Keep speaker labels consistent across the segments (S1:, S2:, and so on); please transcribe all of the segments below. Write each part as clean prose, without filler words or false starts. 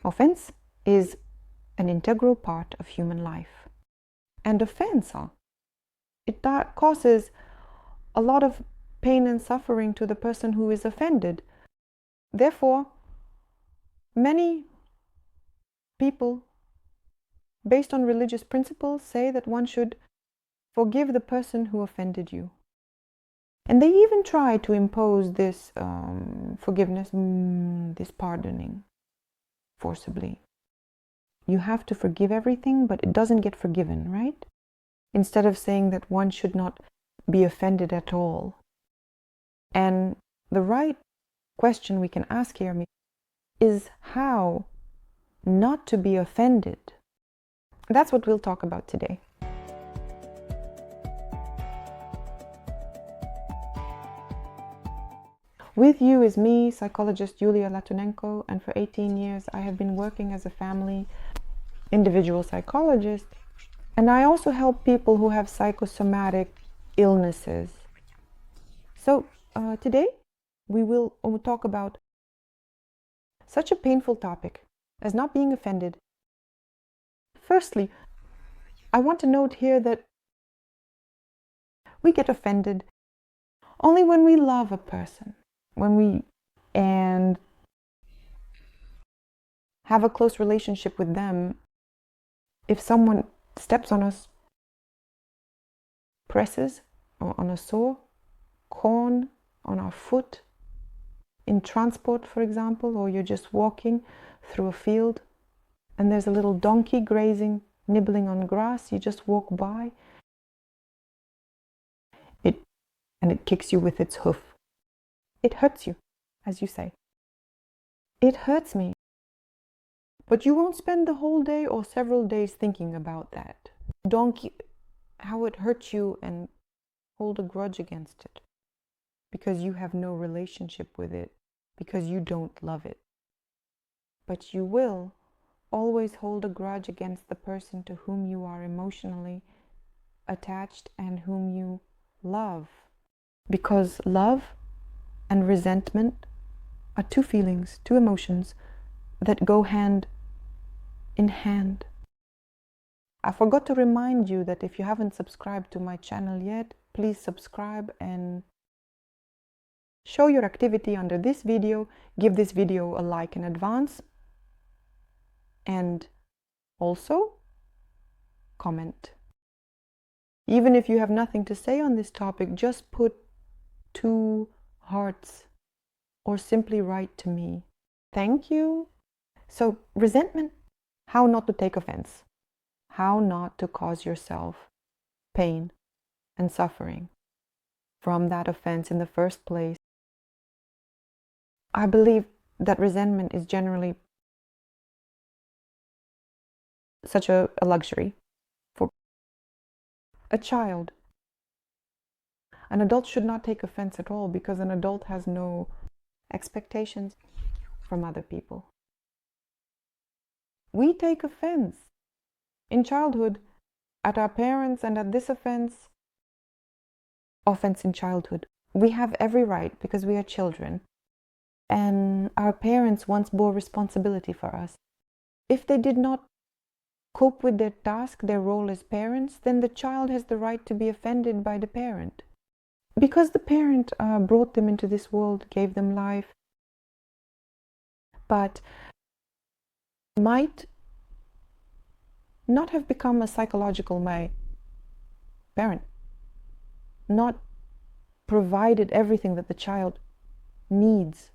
S1: Offense is an integral part of human life. And offense, it causes a lot of pain and suffering to the person who is offended. Therefore, many people, based on religious principles, say that one should forgive the person who offended you. And they even try to impose this forgiveness, this pardoning, forcibly. You have to forgive everything, but it doesn't get forgiven, right? Instead of saying that one should not be offended at all. And the right question we can ask here is how not to be offended. That's what we'll talk about today. With you is me, psychologist Yulia Latunenko, and for 18 years I have been working as a family individual psychologist, and I also help people who have psychosomatic illnesses. So today we will talk about such a painful topic as not being offended. Firstly, I want to note here that we get offended only when we love a person, and have a close relationship with them. If someone steps on us, presses on a saw, corn on our foot, in transport, for example, or you're just walking through a field and there's a little donkey grazing, nibbling on grass, you just walk by, and it kicks you with its hoof. It hurts you, as you say. It hurts me. But you won't spend the whole day or several days thinking about that donkey, how it hurt you, and hold a grudge against it because you have no relationship with it, because you don't love it. But you will always hold a grudge against the person to whom you are emotionally attached and whom you love, because love and resentment are two feelings, two emotions that go hand in hand. I forgot to remind you that if you haven't subscribed to my channel yet, please subscribe and show your activity under this video. Give this video a like in advance, and also comment. Even if you have nothing to say on this topic, just put 2 hearts or simply write to me. Thank you. So, resentment, how not to take offense, how not to cause yourself pain and suffering from that offense in the first place. I believe that resentment is generally such a luxury for a child. An adult should not take offense at all, because an adult has no expectations from other people. We take offense in childhood at our parents, and at this offense in childhood. We have every right, because we are children, and our parents once bore responsibility for us. If they did not cope with their task, their role as parents, then the child has the right to be offended by the parent, because the parent brought them into this world, gave them life, but might not have become a psychological parent, not provided everything that the child needs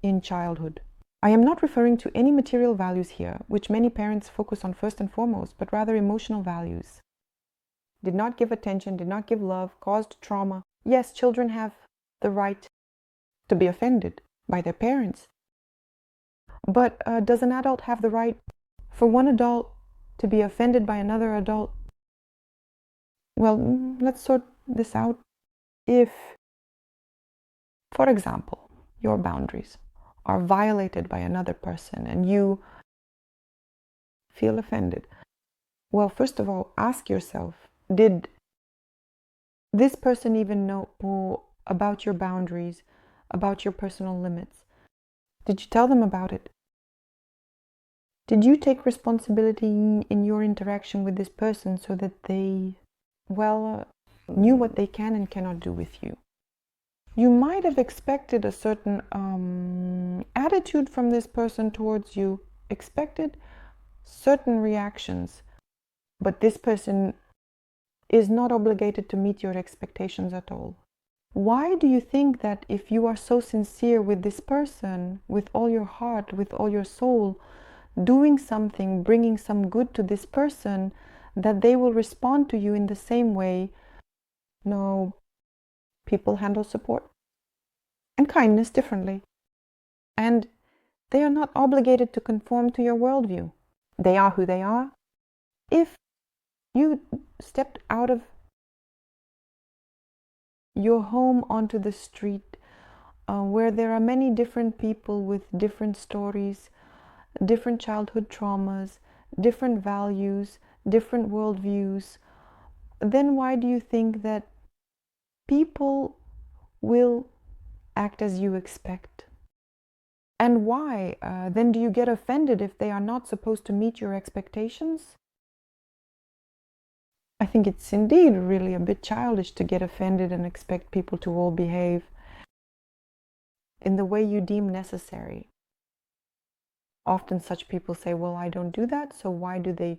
S1: in childhood. I am not referring to any material values here, which many parents focus on first and foremost, but rather emotional values. Did not give attention, did not give love, caused trauma. Yes, children have the right to be offended by their parents. But does an adult have the right for one adult to be offended by another adult? Well, let's sort this out. If, for example, your boundaries are violated by another person and you feel offended, well, first of all, ask yourself, did this person even know about your boundaries, about your personal limits? Did you tell them about it? Did you take responsibility in your interaction with this person so that they, well, knew what they can and cannot do with you? You might have expected a certain attitude from this person towards you, expected certain reactions, but this person is not obligated to meet your expectations at all. Why do you think that if you are so sincere with this person, with all your heart, with all your soul, doing something, bringing some good to this person, that they will respond to you in the same way? No, people handle support and kindness differently. And they are not obligated to conform to your worldview. They are who they are. If you stepped out of your home onto the street, where there are many different people with different stories, different childhood traumas, different values, different worldviews, then why do you think that people will act as you expect? And why then do you get offended if they are not supposed to meet your expectations? I think it's indeed really a bit childish to get offended and expect people to all behave in the way you deem necessary. Often such people say, well, I don't do that, so why do they?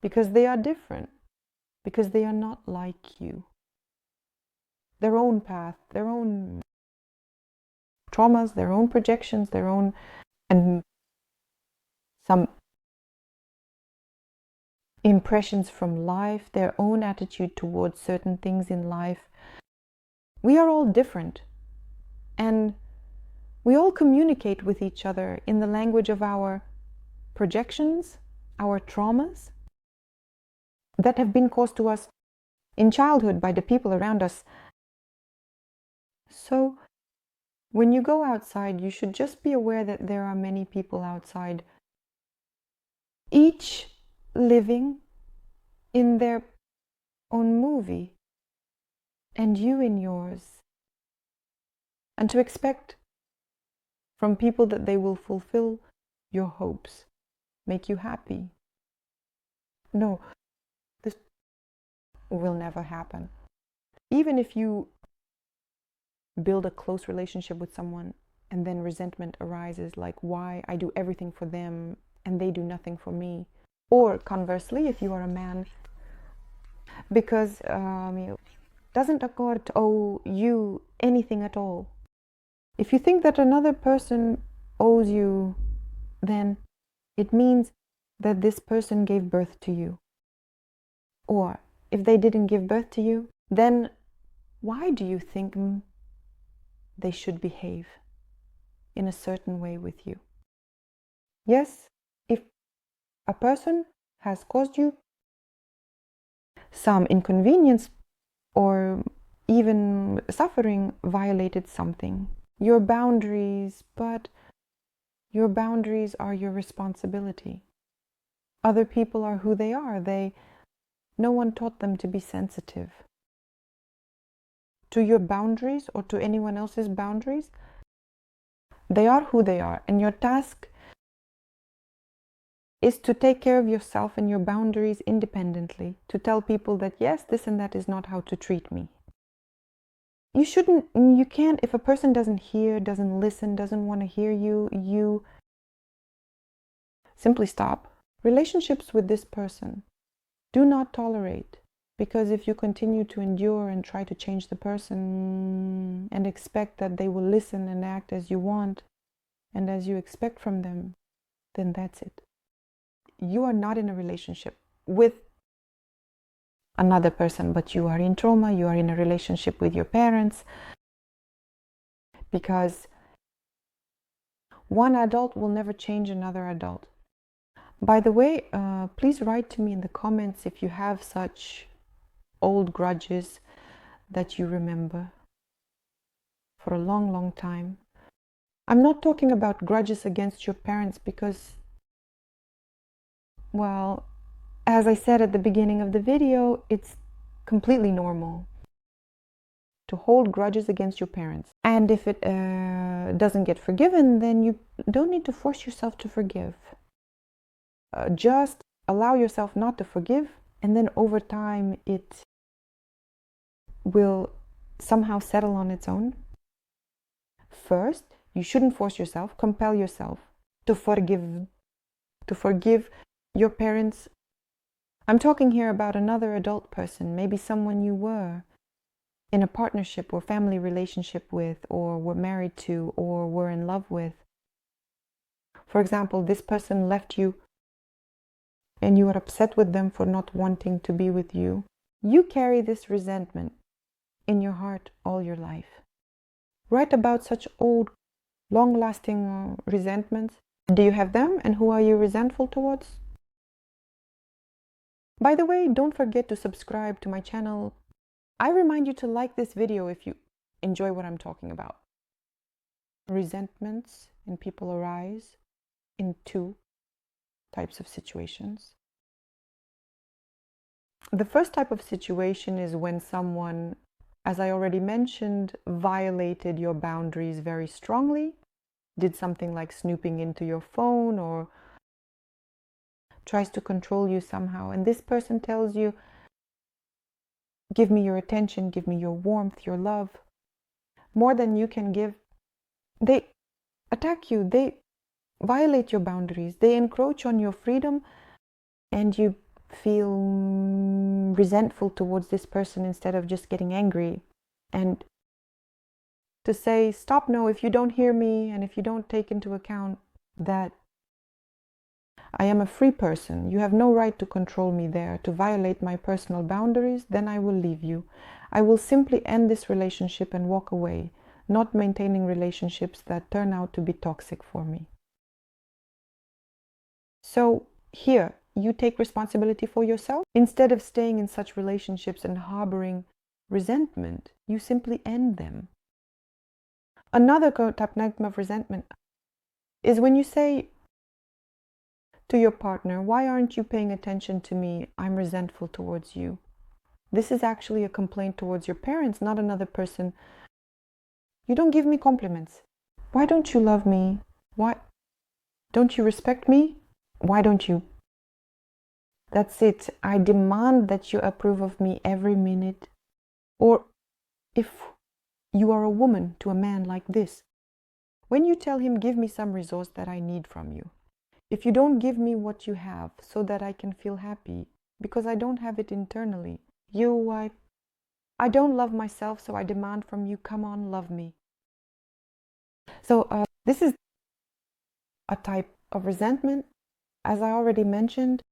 S1: Because they are different, because they are not like you. Their own path, their own traumas, their own projections, their own, and some impressions from life, their own attitude towards certain things in life. We are all different, and we all communicate with each other in the language of our projections, our traumas that have been caused to us in childhood by the people around us. So when you go outside, you should just be aware that there are many people outside, each living in their own movie, and you in yours. And to expect from people that they will fulfill your hopes, make you happy. No, this will never happen. Even if you build a close relationship with someone and then resentment arises, like, why I do everything for them and they do nothing for me. Or conversely, if you are a man, because doesn't a God owe you anything at all? If you think that another person owes you, then it means that this person gave birth to you. Or if they didn't give birth to you, then why do you think they should behave in a certain way with you? Yes, if a person has caused you some inconvenience or even suffering, violated something, your boundaries, but your boundaries are your responsibility. Other people are who they are. No one taught them to be sensitive to your boundaries or to anyone else's boundaries. They are who they are, and your task is to take care of yourself and your boundaries independently, to tell people that yes, this and that is not how to treat me. You can't, if a person doesn't hear, doesn't listen, doesn't want to hear you, you simply stop. Relationships with this person, do not tolerate, because if you continue to endure and try to change the person and expect that they will listen and act as you want and as you expect from them, then that's it. You are not in a relationship with another person, but you are in trauma, you are in a relationship with your parents, because one adult will never change another adult. By the way, please write to me in the comments if you have such old grudges that you remember for a long, long time. I'm not talking about grudges against your parents because, well, as I said at the beginning of the video, it's completely normal to hold grudges against your parents. And if it doesn't get forgiven, then you don't need to force yourself to forgive. just allow yourself not to forgive, and then over time it will somehow settle on its own. First, you shouldn't force yourself, compel yourself to forgive your parents. I'm talking here about another adult person, maybe someone you were in a partnership or family relationship with, or were married to, or were in love with. For example, this person left you and you are upset with them for not wanting to be with you. You carry this resentment in your heart all your life. Write about such old, long-lasting resentments. Do you have them, and who are you resentful towards? By the way, don't forget to subscribe to my channel. I remind you to like this video if you enjoy what I'm talking about. Resentments in people arise in two types of situations. The first type of situation is when someone, as I already mentioned, violated your boundaries very strongly, did something like snooping into your phone or tries to control you somehow. And this person tells you, give me your attention, give me your warmth, your love, more than you can give. They attack you, they violate your boundaries, they encroach on your freedom, and you feel resentful towards this person instead of just getting angry. And to say, stop, no, if you don't hear me and if you don't take into account that I am a free person, you have no right to control me there, to violate my personal boundaries, then I will leave you. I will simply end this relationship and walk away, not maintaining relationships that turn out to be toxic for me. So here, you take responsibility for yourself. Instead of staying in such relationships and harboring resentment, you simply end them. Another type of resentment is when you say to your partner, why aren't you paying attention to me? I'm resentful towards you. This is actually a complaint towards your parents, not another person. You don't give me compliments. Why don't you love me? Why don't you respect me? Why don't you? That's it. I demand that you approve of me every minute. Or if you are a woman to a man like this, when you tell him, give me some resource that I need from you, if you don't give me what you have so that I can feel happy, because I don't have it internally, I don't love myself, so I demand from you, come on, love me. So this is a type of resentment, as I already mentioned,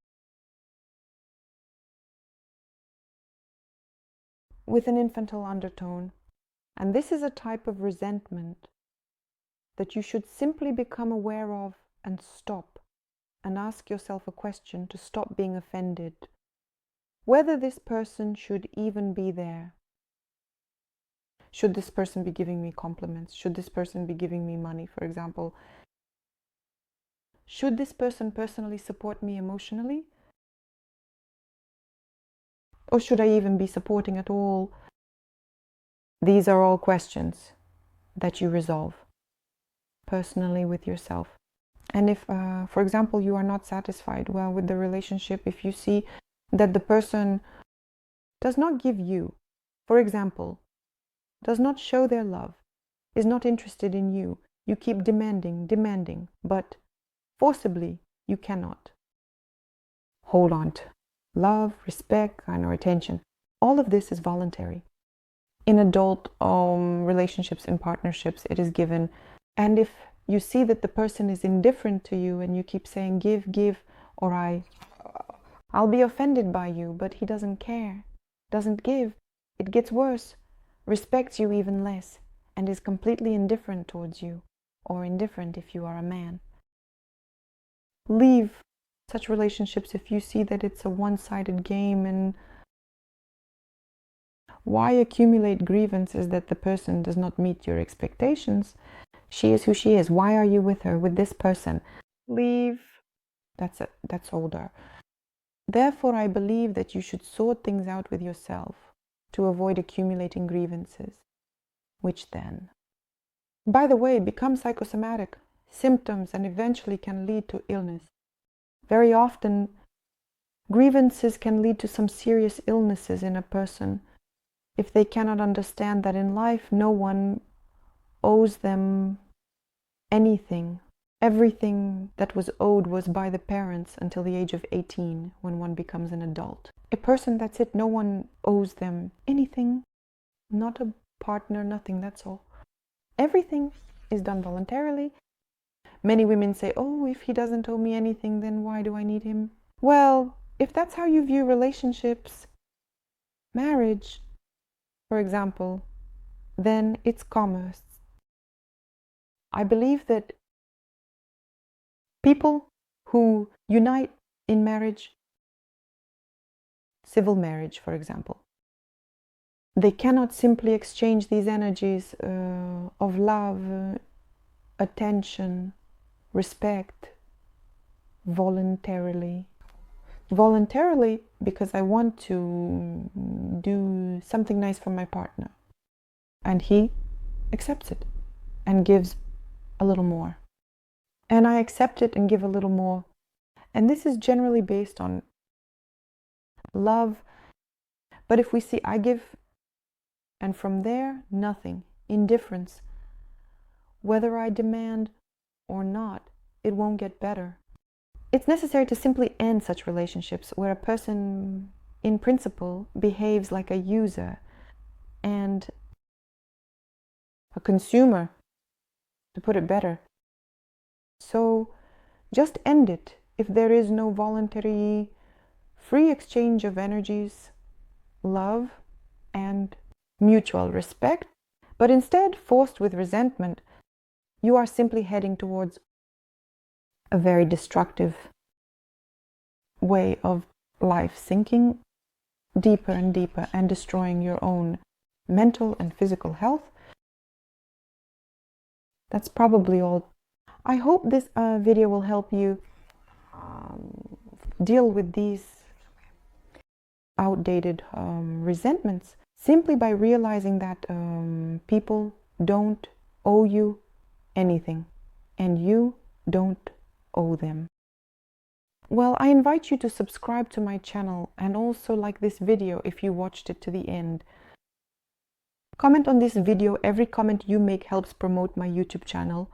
S1: with an infantile undertone. And this is a type of resentment that you should simply become aware of and stop, and ask yourself a question to stop being offended. Whether this person should even be there. Should this person be giving me compliments? Should this person be giving me money, for example? Should this person personally support me emotionally? Or should I even be supporting at all? These are all questions that you resolve personally with yourself. And if, for example, you are not satisfied well with the relationship, if you see that the person does not give you, for example, does not show their love, is not interested in you, you keep demanding, but forcibly you cannot hold on to love, respect, or attention. All of this is voluntary. In adult relationships and partnerships, it is given. And if you see that the person is indifferent to you and you keep saying, give, or I'll be offended by you, but he doesn't care, doesn't give, it gets worse, respects you even less, and is completely indifferent towards you, or indifferent if you are a man. Leave such relationships if you see that it's a one-sided game. And why accumulate grievances that the person does not meet your expectations? She is who she is. Why are you with her, with this person? Leave. That's older. Therefore, I believe that you should sort things out with yourself to avoid accumulating grievances, which then, by the way, become psychosomatic symptoms and eventually can lead to illness. Very often, grievances can lead to some serious illnesses in a person if they cannot understand that in life no one owes them anything. Everything that was owed was by the parents until the age of 18, when one becomes an adult. A person, that's it, no one owes them anything, not a partner, nothing, that's all. Everything is done voluntarily. Many women say, oh, if he doesn't owe me anything, then why do I need him? Well, if that's how you view relationships, marriage, for example, then it's commerce. I believe that people who unite in marriage, civil marriage, for example, they cannot simply exchange these energies of love, attention, respect, voluntarily. Voluntarily, because I want to do something nice for my partner. And he accepts it and gives a little more. And I accept it and give a little more. And this is generally based on love. But if we see I give, and from there, nothing, indifference, whether I demand or not, it won't get better. It's necessary to simply end such relationships where a person, in principle, behaves like a user and a consumer, to put it better. So just end it if there is no voluntary, free exchange of energies, love, and mutual respect, but instead forced with resentment, you are simply heading towards a very destructive way of life, sinking deeper and deeper and destroying your own mental and physical health. That's probably all. I hope this video will help you deal with these outdated resentments simply by realizing that people don't owe you anything and you don't owe them. Well, I invite you to subscribe to my channel and also like this video if you watched it to the end. Comment on this video. Every comment you make helps promote my YouTube channel.